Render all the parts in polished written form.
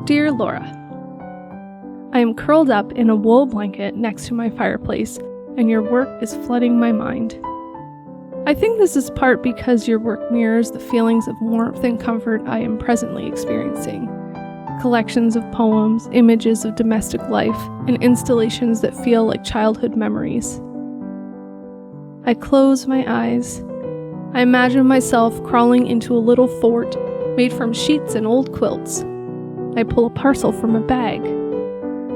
Dear Laura, I am curled up in a wool blanket next to my fireplace, and your work is flooding my mind. I think this is part because your work mirrors the feelings of warmth and comfort I am presently experiencing. Collections of poems, images of domestic life, and installations that feel like childhood memories. I close my eyes. I imagine myself crawling into a little fort made from sheets and old quilts. I pull a parcel from a bag.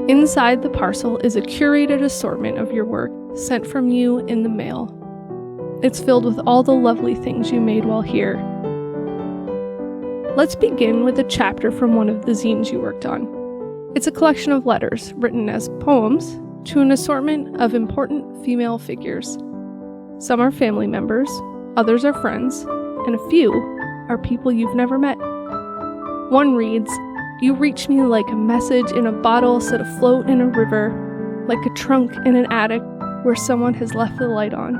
Inside the parcel is a curated assortment of your work sent from you in the mail. It's filled with all the lovely things you made while here. Let's begin with a chapter from one of the zines you worked on. It's a collection of letters written as poems to an assortment of important female figures. Some are family members, others are friends, and a few are people you've never met. One reads, "You reach me like a message in a bottle set afloat in a river, like a trunk in an attic where someone has left the light on."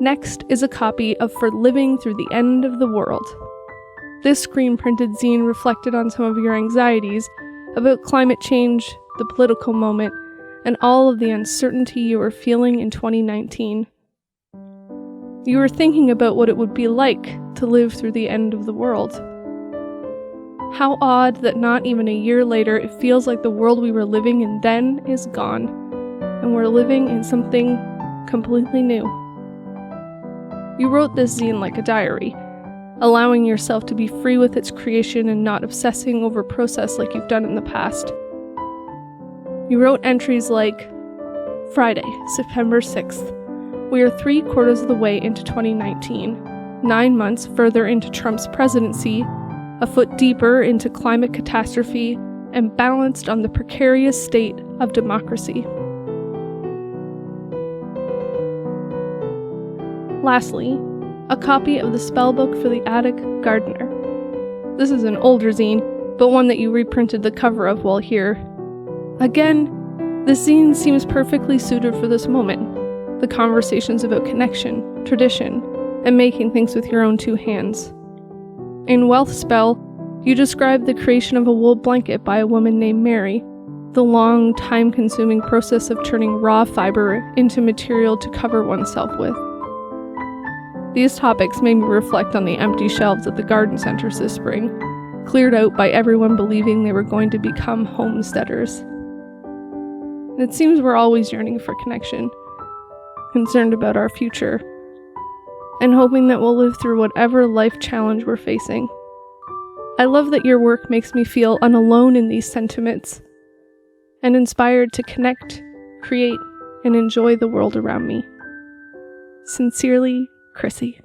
Next is a copy of For Living Through the End of the World. This screen-printed zine reflected on some of your anxieties about climate change, the political moment, and all of the uncertainty you were feeling in 2019. You were thinking about what it would be like to live through the end of the world. How odd that not even a year later it feels like the world we were living in then is gone, and we're living in something completely new. You wrote this zine like a diary, allowing yourself to be free with its creation and not obsessing over process like you've done in the past. You wrote entries like, Friday, September 6th. We are 3/4 of the way into 2019, 9 months further into Trump's presidency, a foot deeper into climate catastrophe, and balanced on the precarious state of democracy. Lastly, a copy of the spellbook for the Attic Gardener. This is an older zine, but one that you reprinted the cover of while here. Again, this zine seems perfectly suited for this moment. The conversations about connection, tradition, and making things with your own two hands. In Wealth Spell, you describe the creation of a wool blanket by a woman named Mary, the long, time-consuming process of turning raw fiber into material to cover oneself with. These topics made me reflect on the empty shelves at the garden centers this spring, cleared out by everyone believing they were going to become homesteaders. It seems we're always yearning for connection, concerned about our future, and hoping that we'll live through whatever life challenge we're facing. I love that your work makes me feel unalone in these sentiments, and inspired to connect, create, and enjoy the world around me. Sincerely, Chrissy.